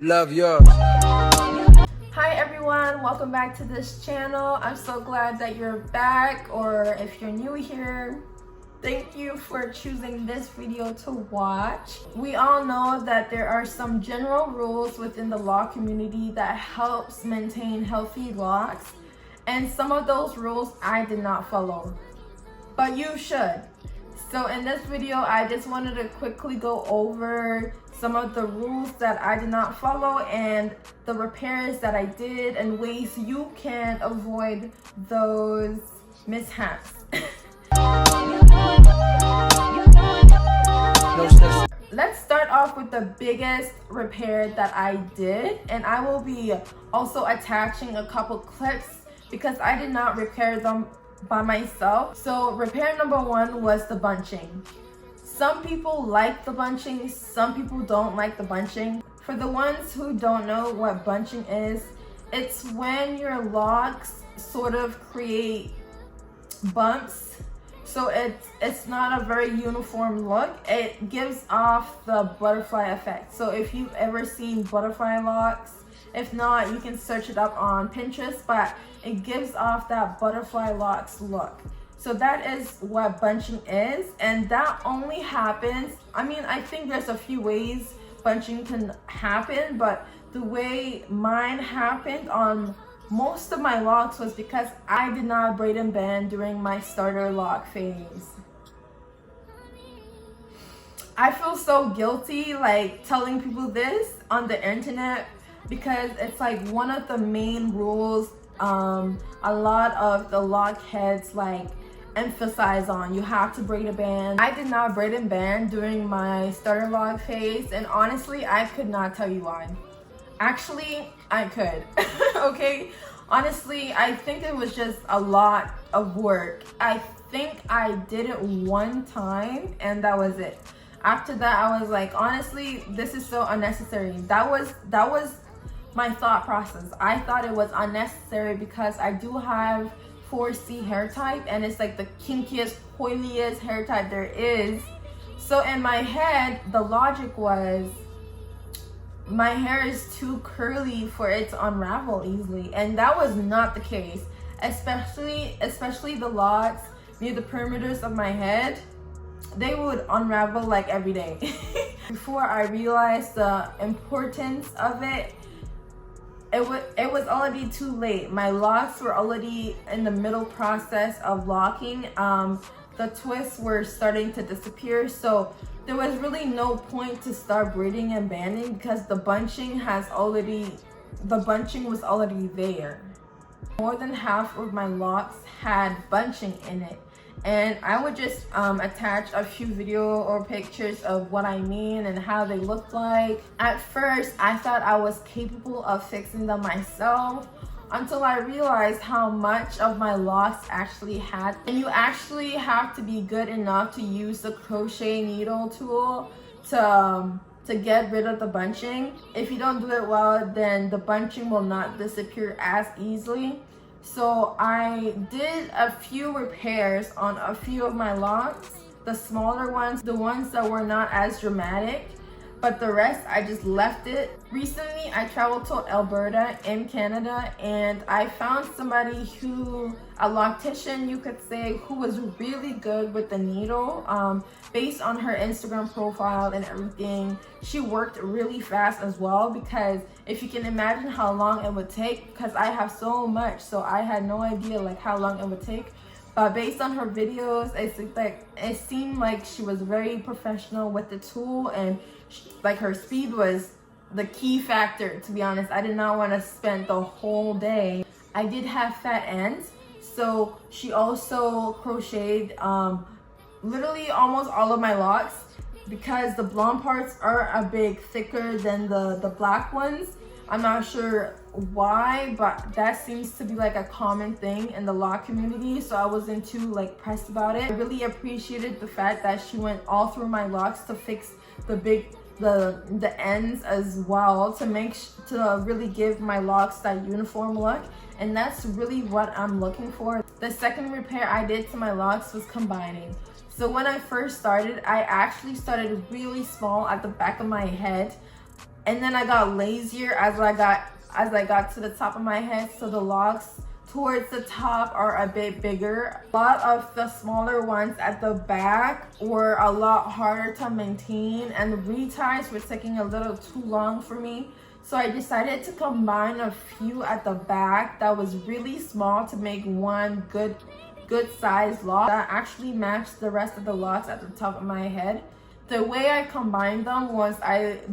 Love yours. Hi everyone, welcome back to this channel. I'm so glad that you're back, or if you're new here, thank you for choosing this video to watch. We all know that there are some general rules within the lock community that helps maintain healthy locks, and some of those rules I did not follow, but you should. So in this video, I just wanted to quickly go over some of the rules that I did not follow and the repairs that I did and ways you can avoid those mishaps. Let's start off with the biggest repair that I did, and I will be also attaching a couple clips because I did not repair them by myself. So repair number one was the bunching. Some people like the bunching, some people don't like the bunching. For the ones who don't know what bunching is, it's when your locks sort of create bumps. So it's not a very uniform look. It gives off the butterfly effect. So if you've ever seen butterfly locks, if not, you can search it up on Pinterest, but it gives off that butterfly locks look. So that is what bunching is, and that only happens, I think there's a few ways bunching can happen, but the way mine happened on most of my locks was because I did not braid and bend during my starter lock phase. I feel so guilty like telling people this on the internet because it's like one of the main rules a lot of the lock heads like emphasize on. You have to braid a band. I did not braid and band during my starter lock phase, and honestly I could not tell you why. Actually I could. Okay, honestly I think it was just a lot of work. I think I did it one time and that was it. After that I was like, honestly this is so unnecessary. That was my thought process. I thought it was unnecessary because I do have 4C hair type, and it's like the kinkiest, coiliest hair type there is. So in my head, the logic was my hair is too curly for it to unravel easily, and that was not the case. Especially the locks near the perimeters of my head, they would unravel like every day. Before I realized the importance of it, it was already too late. My locks were already in the middle process of locking. The twists were starting to disappear, so there was really no point to start braiding and banding because the bunching was already there. More than half of my locks had bunching in it, and I would just attach a few video or pictures of what I mean and how they look like. At first I thought I was capable of fixing them myself until I realized how much of my locks actually had. And you actually have to be good enough to use the crochet needle tool to get rid of the bunching. If you don't do it well, then the bunching will not disappear as easily. So I did a few repairs on a few of my locks, the smaller ones, the ones that were not as dramatic, but the rest I just left it. Recently I traveled to Alberta in Canada, and I found somebody a loctician you could say, who was really good with the needle. Based on her Instagram profile and everything, she worked really fast as well, because if you can imagine how long it would take, because I have so much, so I had no idea like how long it would take. But based on her videos, it seemed like she was very professional with the tool, and like her speed was the key factor. To be honest, I did not want to spend the whole day. I did have fat ends, so she also crocheted literally almost all of my locks, because the blonde parts are a bit thicker than the black ones. I'm not sure why, but that seems to be like a common thing in the lock community, so I wasn't too like pressed about it. I really appreciated the fact that she went all through my locks to fix the ends as well, to really give my locks that uniform look, and that's really what I'm looking for. The second repair I did to my locks was combining. So when I first started, I actually started really small at the back of my head. And then I got lazier as I got to the top of my head, so the locks towards the top are a bit bigger. A lot of the smaller ones at the back were a lot harder to maintain, and the reties were taking a little too long for me. So I decided to combine a few at the back that was really small to make one good size lock that actually matched the rest of the locks at the top of my head. The way I combined them was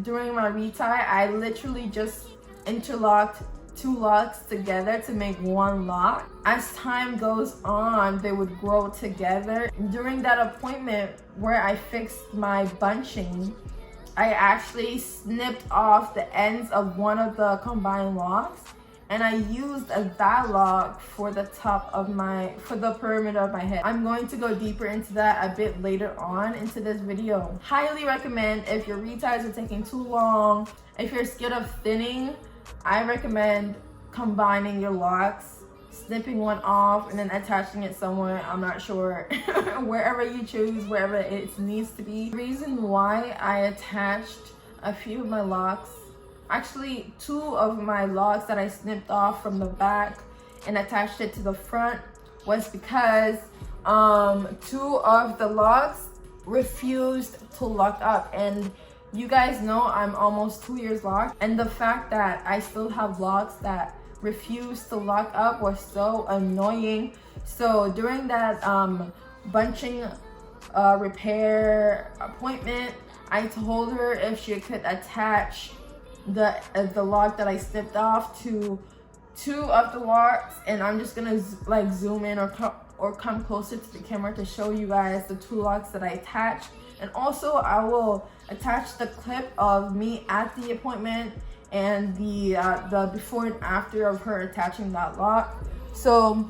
during my retie, I literally just interlocked 2 locks together to make 1 lock. As time goes on, they would grow together. During that appointment where I fixed my bunching, I actually snipped off the ends of one of the combined locks, and I used that lock for the for the perimeter of my head. I'm going to go deeper into that a bit later on into this video. Highly recommend, if your reties are taking too long, if you're scared of thinning, I recommend combining your locks, snipping one off and then attaching it somewhere. I'm not sure, wherever you choose, wherever it needs to be. The reason why I attached a few of my locks, actually 2 of my locks that I snipped off from the back and attached it to the front, was because 2 of the locks refused to lock up. And you guys know I'm almost 2 years locked, and the fact that I still have locks that refuse to lock up was so annoying. So during that bunching repair appointment, I told her if she could attach the lock that I snipped off to 2 of the locks, and I'm just gonna like zoom in or come closer to the camera to show you guys the 2 locks that I attached. And also I will attach the clip of me at the appointment and the before and after of her attaching that lock. So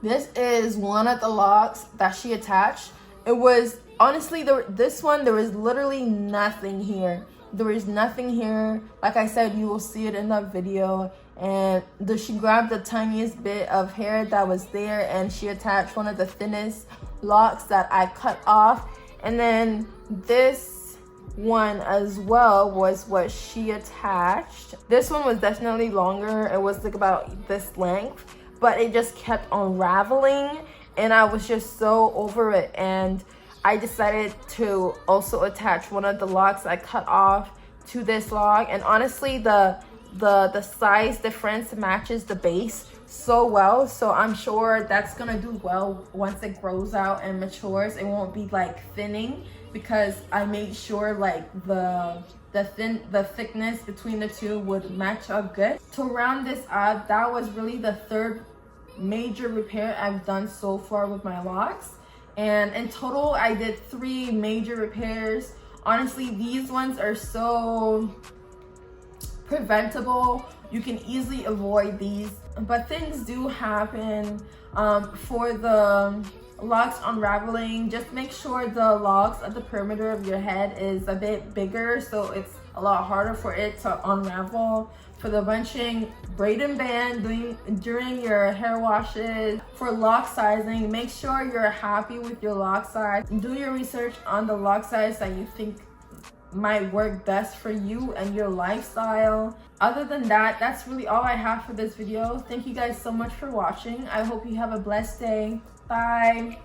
this is one of the locks that she attached. It was honestly, this one, there was literally nothing here. There is nothing here. Like I said, you will see it in that video. And she grabbed the tiniest bit of hair that was there, and she attached one of the thinnest locks that I cut off. And then this one as well was what she attached. This one was definitely longer. It was like about this length, but it just kept unraveling, and I was just so over it. And I decided to also attach one of the locks I cut off to this lock. And honestly, the size difference matches the base so well, so I'm sure that's gonna do well once it grows out and matures. It won't be like thinning, because I made sure like the thickness between the 2 would match up good. To round this up, that was really the 3rd major repair I've done so far with my locks, and in total I did 3 major repairs. Honestly, these ones are so preventable. You can easily avoid these, but things do happen. For the locks unraveling, just make sure the locks at the perimeter of your head is a bit bigger, so it's a lot harder for it to unravel. For the bunching, braid and band during your hair washes. For lock sizing, make sure you're happy with your lock size. Do your research on the lock size that you think might work best for you and your lifestyle. Other than that, that's really all I have for this video. Thank you guys so much for watching. I hope you have a blessed day. Bye.